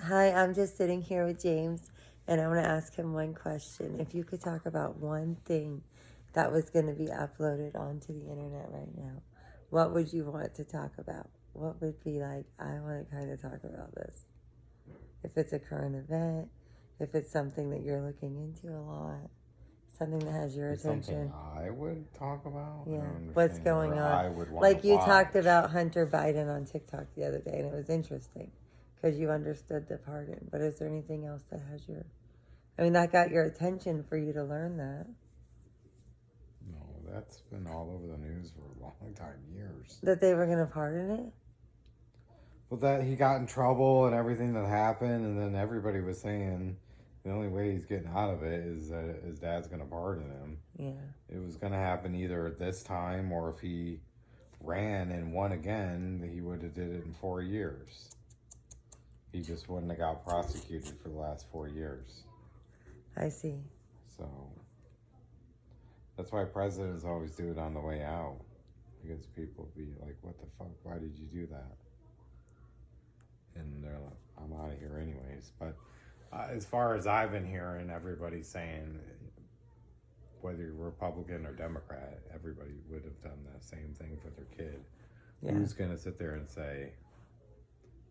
Hi, I'm just sitting here with James, and I want to ask him one question. If you could talk about one thing that was going to be uploaded onto the internet right now, what would you want to talk about? What would be like, I want to kind of talk about this? If it's a current event, if it's something that you're looking into a lot, something that has your attention. Something I would talk about? I Yeah, don't what's understand. going Or on? I would want Like to you watch. talked about Hunter Biden on TikTok the other day, and it was interesting because you understood the pardon. But is there anything else that has your, I mean, that got your attention for you to learn that? No, that's been all over the news for a long time, years. That they were going to pardon it? But that he got in trouble and everything that happened, and then everybody was saying the only way he's getting out of it is that his dad's going to pardon him. Yeah. It was going to happen either this time or if he ran and won again, he would have did it in 4 years. He just wouldn't have got prosecuted for the last 4 years. I see. So that's why presidents always do it on the way out. Because people be like, what the fuck? Why did you do that? And they're like, I'm out of here anyways. But as far as I've been hearing, everybody's saying, whether you're Republican or Democrat, everybody would have done the same thing for their kid. Yeah. Who's going to sit there and say,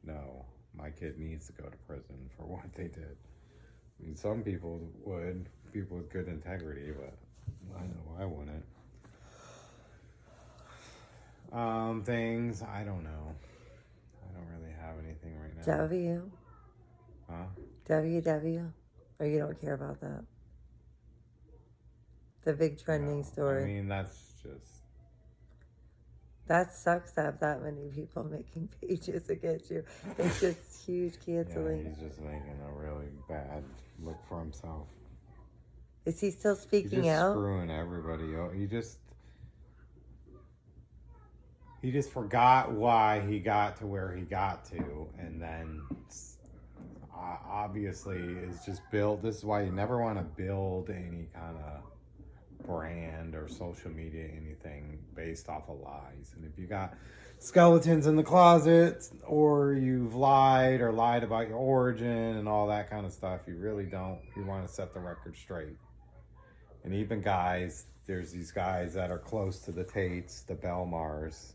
no, my kid needs to go to prison for what they did? I mean, some people would, people with good integrity, but I know I wouldn't. Things, I don't know. I don't really have anything right now. W? Huh? WW? Or you don't care about that? The big trending story. I mean, that's just... That sucks to have that many people making pages against you. It's just huge canceling. Yeah, he's just making a really bad look for himself. Is he still speaking He's just out? screwing everybody. He just forgot why he got to where he got to, and then obviously is just built. This is why you never want to build any kind of brand or social media anything based off of lies. And if you got skeletons in the closet, or you've lied about your origin and all that kind of stuff, you really don't. You want to set the record straight. And even guys, there's these guys that are close to the Tates, the Belmars,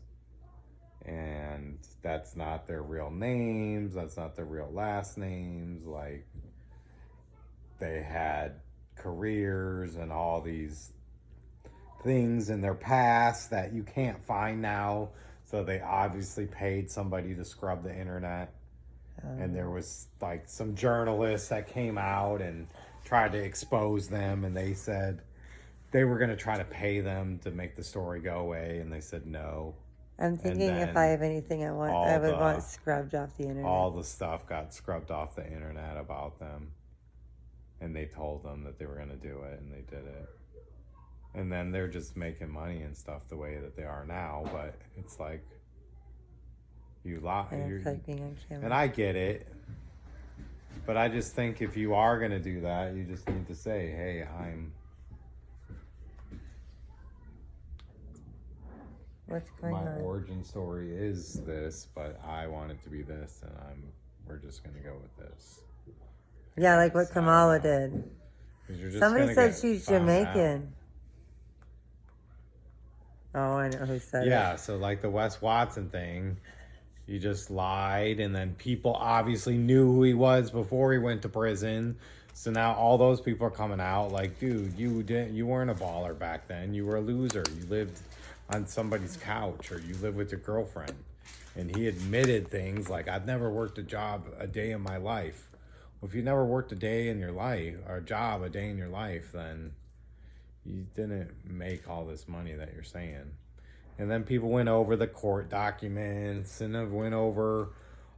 and that's not their real names, that's not their real last names. Like, they had careers and all these things in their past that you can't find now, so they obviously paid somebody to scrub the internet. And there was like some journalists that came out and tried to expose them, and they said they were going to try to pay them to make the story go away, and they said no. I'm thinking if I have anything I would want scrubbed off the internet. All the stuff got scrubbed off the internet about them, and they told them that they were going to do it, and they did it. And then they're just making money and stuff the way that they are now, but it's like, you lie. Like being on camera. And I get it, but I just think if you are going to do that, you just need to say, hey, What's going on? My origin story is this, but I want it to be this, and we're just going to go with this. Yeah, like what Kamala did. Somebody said she's Jamaican. Oh, I know who said it. Yeah, so like the Wes Watson thing, he just lied, and then people obviously knew who he was before he went to prison. So now all those people are coming out like, dude, you weren't a baller back then. You were a loser. You lived on somebody's couch, or you lived with your girlfriend. And he admitted things like, I've never worked a job a day in my life. Well, if you never worked a day in your life, or a job a day in your life, then you didn't make all this money that you're saying. And then people went over the court documents and went over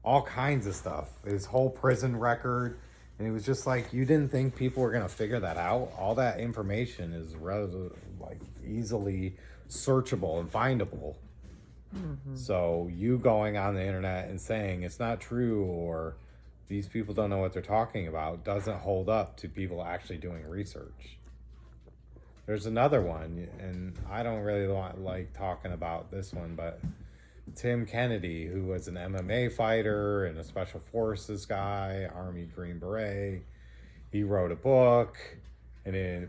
all kinds of stuff. His whole prison record. And it was just like, you didn't think people were going to figure that out? All that information is rather like easily searchable and findable. Mm-hmm. So you going on the internet and saying it's not true, or these people don't know what they're talking about, doesn't hold up to people actually doing research. There's another one, and I don't really like talking about this one, but Tim Kennedy, who was an MMA fighter and a special forces guy, Army Green Beret. He wrote a book, and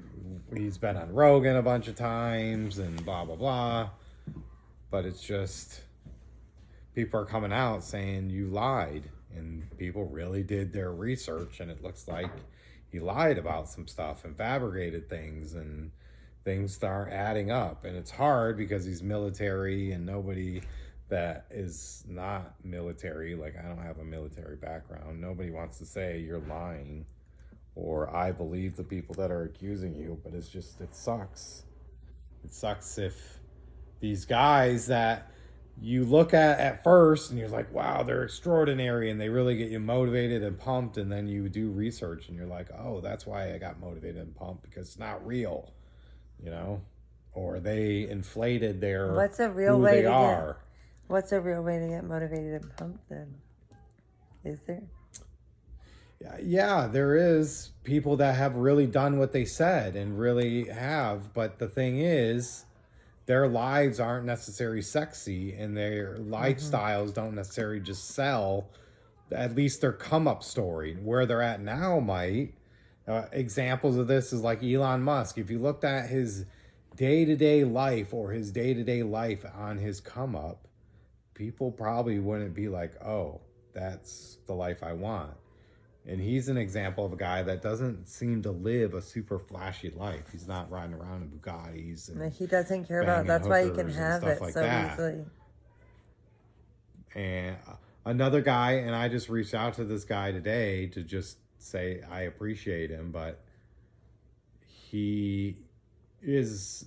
he's been on Rogan a bunch of times and blah, blah, blah. But it's just, people are coming out saying you lied. And people really did their research, and it looks like he lied about some stuff and fabricated things, and things start adding up. And it's hard because he's military, and nobody that is not military, like I don't have a military background, nobody wants to say you're lying or I believe the people that are accusing you. But it's just, it sucks. It sucks if these guys that you look at first and you're like, wow, they're extraordinary, and they really get you motivated and pumped, and then you do research and you're like, oh, that's why I got motivated and pumped, because it's not real, you know, or they inflated their What's a real who way they to are. get? What's a real way to get motivated and pumped then? Is there? Yeah, there is people that have really done what they said and really have, but the thing is, their lives aren't necessarily sexy, and their lifestyles don't necessarily just sell. At least their come up story. Where they're at now might. Examples of this is like Elon Musk. If you looked at his day-to-day life or his day-to-day life on his come up, people probably wouldn't be like, oh, that's the life I want. And he's an example of a guy that doesn't seem to live a super flashy life. He's not riding around in Bugattis. And He doesn't care about it. That's why he can have it like so that. easily. And another guy, and I just reached out to this guy today to just say I appreciate him, but he is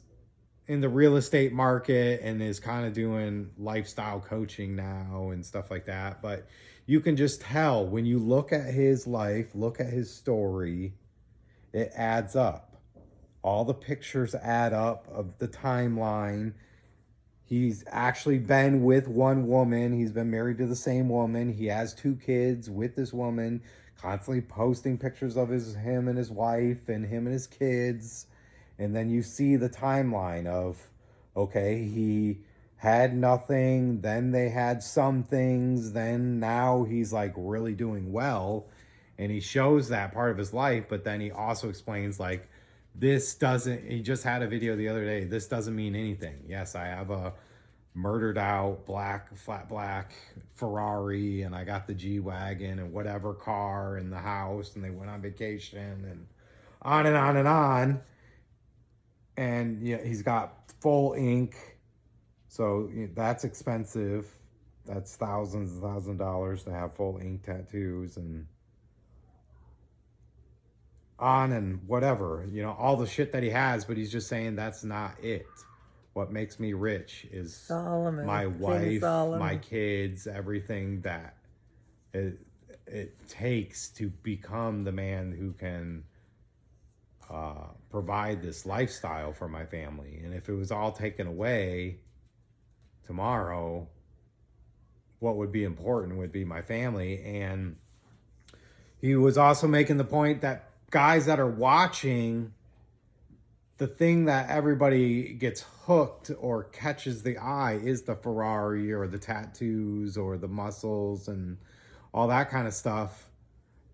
in the real estate market and is kind of doing lifestyle coaching now and stuff like that. But you can just tell when you look at his life, look at his story, it adds up. All the pictures add up of the timeline. He's actually been with one woman. He's been married to the same woman. He has 2 kids with this woman, constantly posting pictures of him and his wife and him and his kids. And then you see the timeline of, okay, he had nothing, then they had some things, then now he's like really doing well. And he shows that part of his life, but then he also explains like, this doesn't, he just had a video the other day, this doesn't mean anything. Yes, I have a murdered out flat black Ferrari, and I got the G-Wagon and whatever car and the house, and they went on vacation and on and on and on. And yeah, he's got full ink. So that's expensive. That's thousands and thousands of dollars to have full ink tattoos and on and whatever, all the shit that he has. But he's just saying that's not it. What makes me rich is Solomon, my King wife, Solomon. my kids, everything that it takes to become the man who can provide this lifestyle for my family. And if it was all taken away tomorrow, what would be important would be my family. And he was also making the point that guys that are watching, the thing that everybody gets hooked or catches the eye is the Ferrari or the tattoos or the muscles and all that kind of stuff.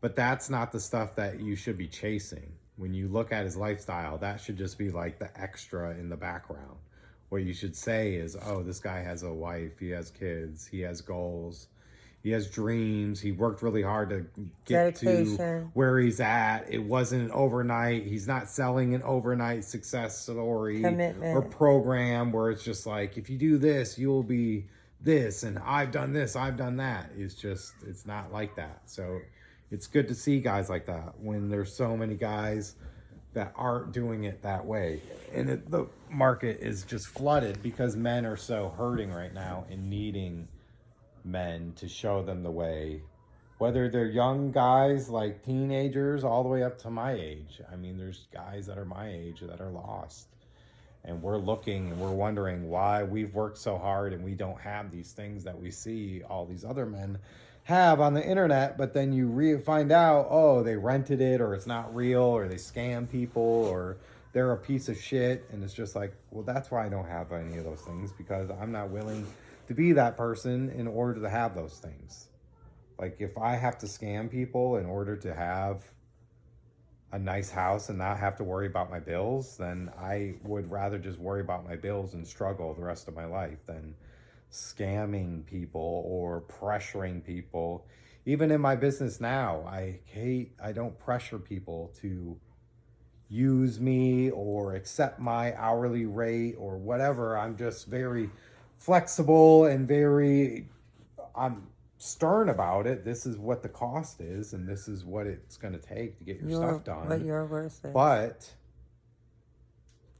But that's not the stuff that you should be chasing. When you look at his lifestyle, that should just be like the extra in the background. What you should say is, oh, this guy has a wife, he has kids, he has goals, he has dreams, he worked really hard to get to where he's at. It wasn't overnight. He's not selling an overnight success story Commitment. or program where it's just like, if you do this, you'll be this, and I've done this, I've done that. It's not like that. So it's good to see guys like that when there's so many guys that aren't doing it that way. And the market is just flooded because men are so hurting right now and needing men to show them the way. Whether they're young guys like teenagers all the way up to my age. I mean, there's guys that are my age that are lost. And we're looking and we're wondering why we've worked so hard and we don't have these things that we see all these other men have on the internet. But then you find out, oh, they rented it, or it's not real, or they scam people, or they're a piece of shit. And it's just like, well, that's why I don't have any of those things, because I'm not willing to be that person in order to have those things. Like if I have to scam people in order to have a nice house and not have to worry about my bills, then I would rather just worry about my bills and struggle the rest of my life than scamming people or pressuring people. Even in my business now, I don't pressure people to use me or accept my hourly rate or whatever. I'm just very flexible and I'm stern about it. This is what the cost is, and this is what it's going to take to get your stuff done. What your worth is. But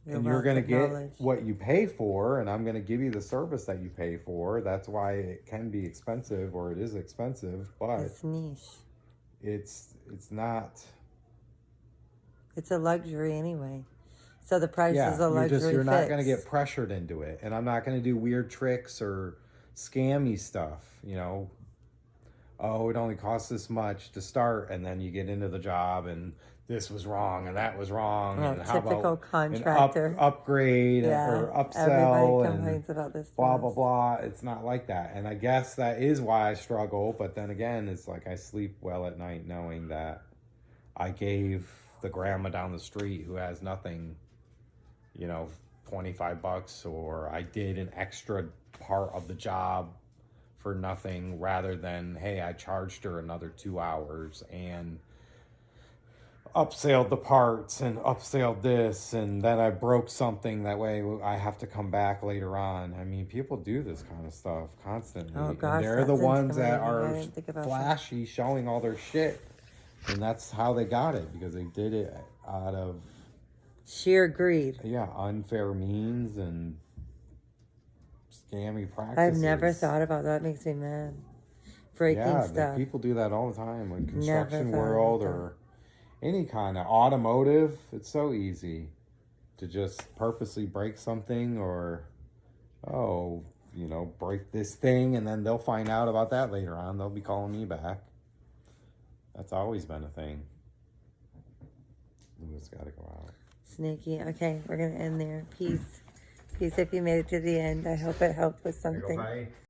Your you're wealth going to of get knowledge. what you pay for, and I'm going to give you the service that you pay for. That's why it can be expensive, or it is expensive, but It's niche. it's not. It's a luxury anyway. So the price is a luxury. You're not going to fix. get pressured into it, and I'm not going to do weird tricks or scammy stuff. You know, oh, it only costs this much to start, and then you get into the job and this was wrong and that was wrong. Oh, And how typical about contractor. upgrade or upsell Everybody and complains about this. to blah blah us. blah. It's not like that, and I guess that is why I struggle. But then again, it's like I sleep well at night knowing that I gave the grandma down the street who has nothing, you know, $25, or I did an extra part of the job for nothing, rather than, hey, I charged her another 2 hours and upselled the parts and upselled this, and then I broke something, that way I have to come back later on. I mean, people do this kind of stuff constantly. Oh, gosh, and they're the that's ones that intimidating. I are didn't think about that. flashy, showing all their shit. And that's how they got it, because they did it out of Sheer greed. unfair means and scammy practices. I've never thought about that. Makes me mad. Breaking stuff. People do that all the time, like Never construction thought world about or any kind of automotive. It's so easy to just purposely break something, or break this thing, and then they'll find out about that later on. They'll be calling me back. That's always been a thing. We just gotta go out. Sneaky. Okay, we're going to end there. Peace. Peace if you made it to the end. I hope it helped with something. Bye.